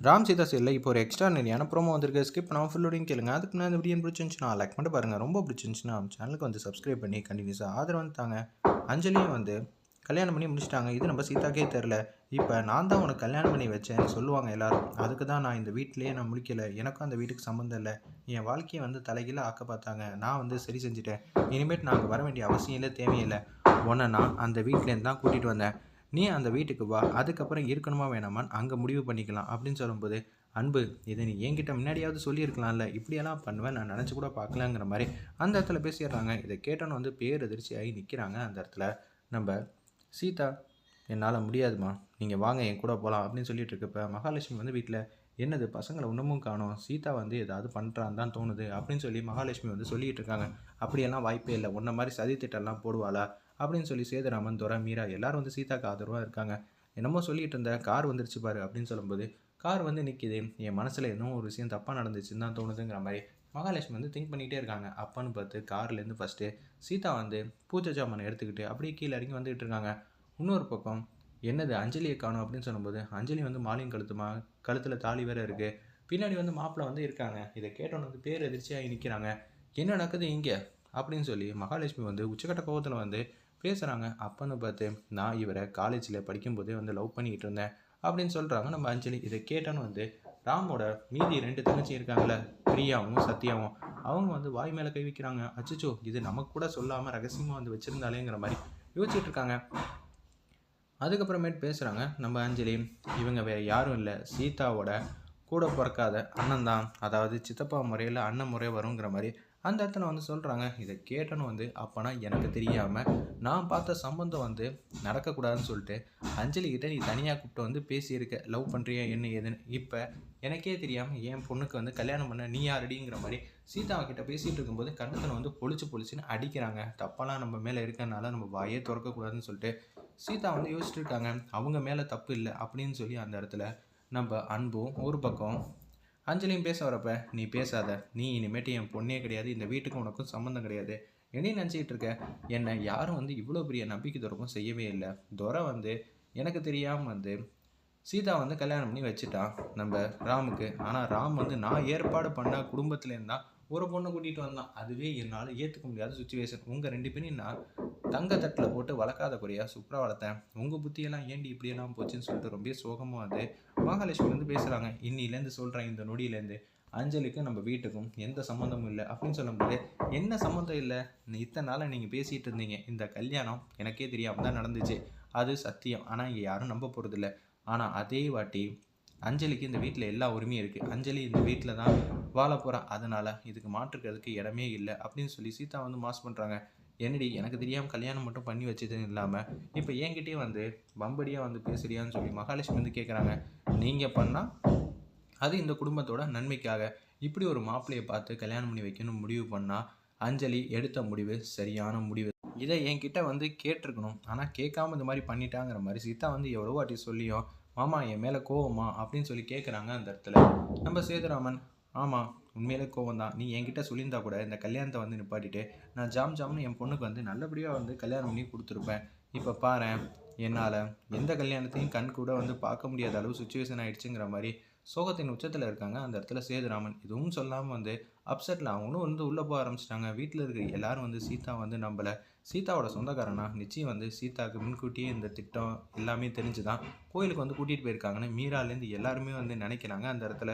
ராம் சீதா சீரியலில் இப்போ ஒரு எக்ஸ்ட்ரானரியான ப்ரோமோ வந்திருக்கு. ஸ்கிப் பண்ணாமல் ஃபுல்லோடையும் கேளுங்க. அதுக்கு முன்னாடி இந்த வீடியோ பிடிச்சிருந்துச்சுன்னா லைக் பண்ணிட்டு பாருங்கள். ரொம்ப பிடிச்சிருந்துச்சுன்னா சேனலுக்கு வந்து சப்ஸ்கிரைப் பண்ணி கண்டினியூஸாக ஆதரவு வந்துட்டாங்க. அஞ்சலியும் வந்து கல்யாணம் பண்ணி முடிச்சிட்டாங்க. இது நம்ம சீதாக்கே தெரில. இப்போ நான் தான் உனக்கு கல்யாணம் பண்ணி வச்சேன்னு சொல்லுவாங்க எல்லாரும். அதுக்கு தான் நான் இந்த வீட்டிலேயே நான் முடிக்கலை. எனக்கும் அந்த வீட்டுக்கு சம்மந்தம் இல்லை. என் வாழ்க்கையை வந்து தலைகீழ ஆக்க பார்த்தாங்க. நான் வந்து சரி செஞ்சுட்டேன். இனிமேட்டு நான் அங்கே வர வேண்டிய அவசியம் இல்லை, தேவையில்லை. உன்னை நான் அந்த வீட்டிலேருந்து தான் கூட்டிகிட்டு வந்தேன். நீ அந்த வீட்டுக்கு வா, அதுக்கப்புறம் இருக்கணுமா வேணாமான்னு அங்கே முடிவு பண்ணிக்கலாம் அப்படின்னு சொல்லும்போது, அன்பு இதை நீ என்கிட்ட முன்னாடியாவது சொல்லியிருக்கலாம்ல, இப்படியெல்லாம் பண்ணுவேன் நான் நினச்சி கூட பார்க்கலங்கிற மாதிரி அந்த இடத்துல பேசிடுறாங்க. இதை கேட்டோன்னு வந்து பேரதிர்ச்சி ஆகி நிற்கிறாங்க அந்த இடத்துல நம்ம சீதா. என்னால் முடியாதுமா, நீங்கள் வாங்க என் கூட போகலாம் அப்படின்னு சொல்லிட்டு இருக்கப்ப மகாலட்சுமி வந்து வீட்டில் என்னது பசங்களை இன்னமும் காணோம், சீதா வந்து ஏதாவது பண்ணுறான்னு தான் தோணுது அப்படின்னு சொல்லி மகாலட்சுமி வந்து சொல்லிட்டு இருக்காங்க. அப்படியெல்லாம் வாய்ப்பே இல்லை, உன்ன மாதிரி சதி திட்டம்லாம் போடுவாளா அப்படின்னு சொல்லி சேதுராமன், துரை, மீரா எல்லாரும் வந்து சீதாக்கு ஆதரவாக இருக்காங்க. என்னமோ சொல்லிட்டு இருந்த கார் வந்துருச்சு பாரு அப்படின்னு சொல்லும்போது, கார் வந்து நிற்கிது, என் மனசில் இன்னும் ஒரு விஷயம் தப்பாக நடந்துச்சுன்னு தான் தோணுதுங்கிற மாதிரி மகாலட்சுமி வந்து திங்க் பண்ணிகிட்டே இருக்காங்க. அப்பன்னு பார்த்து கார்லேருந்து ஃபஸ்ட்டு சீதா வந்து பூஜை ஜாமானை எடுத்துக்கிட்டு அப்படியே கீழே இறங்கி வந்துகிட்டு இருக்காங்க. இன்னொரு பக்கம் என்னது அஞ்சலியை காணும் அப்படின்னு சொல்லும்போது, அஞ்சலி வந்து மாலையும் கழுத்தில் தாலி வேறு இருக்குது. பின்னாடி வந்து மாப்பிள்ளை வந்து இருக்காங்க. இதை கேட்டோன்னு வந்து பேர் எதிர்ச்சியாகி நிற்கிறாங்க. என்ன நடக்குது இங்கே அப்படின்னு சொல்லி மகாலட்சுமி வந்து உச்சக்கட்ட கோபத்தில் வந்து பேசுகிறாங்க. அப்பன்னு பார்த்து நான் இவரை காலேஜில் படிக்கும்போதே வந்து லவ் பண்ணிக்கிட்டு இருந்தேன் அப்படின்னு சொல்கிறாங்க நம்ம அஞ்சலி. இதை கேட்டோன்னு வந்து ராமோட மீதி 2 தங்கச்சி இருக்காங்களே, பிரியாவும் சத்யாவும், அவங்க வந்து வாய் மேலே கை வைக்கிறாங்க. அச்சச்சோ, இது நமக்கு கூட சொல்லாமல் ரகசியமாக வந்து வச்சுருந்தாலேங்கிற மாதிரி யோசிச்சுட்டு இருக்காங்க. அதுக்கப்புறமேட்டு பேசுகிறாங்க நம்ம அஞ்சலி. இவங்க வேறு யாரும் இல்லை, சீதாவோட கூட பிறக்காத அண்ணன் தான், அதாவது சித்தப்பா முறையில் அண்ணன் முறை வருங்கிற மாதிரி அந்த இடத்துல வந்து சொல்கிறாங்க. இதை கேட்டோன்னு வந்து அப்போனா எனக்கு தெரியாமல் நான் பார்த்த சம்பந்தம் வந்து நடக்கக்கூடாதுன்னு சொல்லிட்டு அஞ்சலிக்கிட்ட நீ தனியாக கூப்பிட்டு வந்து பேசியிருக்க, லவ் பண்ணுறியா என்ன ஏதுன்னு. இப்போ எனக்கே தெரியாமல் என் பொண்ணுக்கு வந்து கல்யாணம் பண்ண நீ யாரடிங்கிற மாதிரி சீதாக்கிட்ட பேசிகிட்டு இருக்கும்போது கண்ணத்தில் வந்து பொழிச்சுன்னு அடிக்கிறாங்க. தப்பெல்லாம் நம்ம மேலே இருக்கனால நம்ம வாயே திறக்கக்கூடாதுன்னு சொல்லிட்டு சீதா வந்து யோசிச்சுட்டு இருக்காங்க. அவங்க மேலே தப்பு இல்லை அப்படின்னு சொல்லி அந்த இடத்துல நம்ம அன்பும் ஒரு பக்கம் அஞ்சலியும் பேச வரப்ப, நீ பேசாத, நீ இனிமேட்டு என் பொண்ணே கிடையாது, இந்த வீட்டுக்கும் உனக்கும் சம்மந்தம் கிடையாது, என்னையும் நினச்சிக்கிட்டு இருக்க, என்னை யாரும் வந்து இவ்வளோ பெரிய நம்பிக்கை துறக்கும் செய்யவே இல்லை. துரை வந்து எனக்கு தெரியாமல் வந்து சீதா வந்து கல்யாணம் பண்ணி வச்சுட்டான் நம்ம ராமுக்கு. ஆனால் ராம் வந்து நான் ஏற்பாடு பண்ண குடும்பத்துலேருந்து தான் ஒரு பொண்ணை கூட்டிகிட்டு வந்தான். அதுவே என்னால் ஏற்றுக்க முடியாத சுச்சுவேஷன். உங்கள் 2 பேரையும் நான் தங்க தட்டில் போட்டு வளர்க்காத குறையா சூப்பராக வளர்த்தேன். உங்கள் புத்தியெல்லாம் ஏண்டி இப்படியெல்லாம் போச்சுன்னு சொல்லிட்டு ரொம்ப சோகமாக வந்து மகாலட்சுமி வந்து பேசுகிறாங்க. இன்னிலேருந்து சொல்கிறேன், இந்த நொடியிலேருந்து அஞ்சலிக்கும் நம்ம வீட்டுக்கும் எந்த சம்மந்தமும் இல்லை அப்படின்னு சொல்லும்போது, என்ன சம்மந்தம் இல்லை, இத்தனை நாளாக நீங்கள் பேசிகிட்டு இருந்தீங்க, இந்த கல்யாணம் எனக்கே தெரியாமல் தான் நடந்துச்சு, அது சத்தியம். ஆனால் இங்கே யாரும் நம்ப போகிறதில்ல. ஆனால் அதே வாட்டி அஞ்சலிக்கு இந்த வீட்டில் எல்லா உரிமையும் இருக்குது. அஞ்சலி இந்த வீட்டில் தான் வாழ போகிறா. அதனால் இதுக்கு மாற்றுக்கிறதுக்கு இடமே இல்லை அப்படின்னு சொல்லி சீதா வந்து மாஸ் பண்ணுறாங்க. என்னடி எனக்கு தெரியாமல் கல்யாணம் மட்டும் பண்ணி வச்சது இல்லாமல் இப்போ என்கிட்டயே வந்து பம்படியாக வந்து பேசுறியான்னு சொல்லி மகாலட்சுமி வந்து கேட்குறாங்க. நீங்கள் பண்ணால் அது இந்த குடும்பத்தோட நன்மைக்காக. இப்படி ஒரு மாப்பிள்ளையை பார்த்து கல்யாணம் பண்ணி வைக்கணும் முடிவு பண்ணால் அஞ்சலி எடுத்த முடிவு சரியான முடிவு. இதை என்கிட்ட வந்து கேட்டிருக்கணும், ஆனால் கேட்காம இந்த மாதிரி பண்ணிட்டாங்கிற மாதிரி சீதா வந்து எவ்வளோ வாட்டி சொல்லியும், மாமா என் மேலே கோவமா அப்படின்னு சொல்லி கேட்குறாங்க அந்த இடத்துல நம்ம சேதுராமன். ஆமாம், உண்மையிலே கோவம் தான். நீ என்கிட்ட சொல்லியிருந்தா கூட இந்த கல்யாணத்தை வந்து நிப்பாட்டிட்டு நான் ஜாம்னு என் பொண்ணுக்கு வந்து நல்லபடியாக வந்து கல்யாணம் பண்ணி கொடுத்துருப்பேன். இப்போ பாரேன், என்னால் எந்த கல்யாணத்தையும் கண் கூட வந்து பார்க்க முடியாத அளவு சுச்சுவேஷன் ஆகிடுச்சுங்கிற மாதிரி சோகத்தின் உச்சத்தில் இருக்காங்க அந்த இடத்துல சேதுராமன். இதுவும் சொல்லாமல் வந்து அப்செட்டில் அவங்களும் வந்து உள்ளே போக ஆரம்பிச்சிட்டாங்க. வீட்டில் இருக்க எல்லாரும் வந்து சீதா வந்து நம்பலை, சீதாவோட சொந்தக்காரனா நிச்சயம் வந்து சீதாவுக்கு முன்கூட்டியே இந்த திட்டம் எல்லாமே தெரிஞ்சு தான் கோயிலுக்கு வந்து கூட்டிகிட்டு போயிருக்காங்கன்னு மீராலேருந்து எல்லாருமே வந்து நினைக்கிறாங்க அந்த இடத்துல.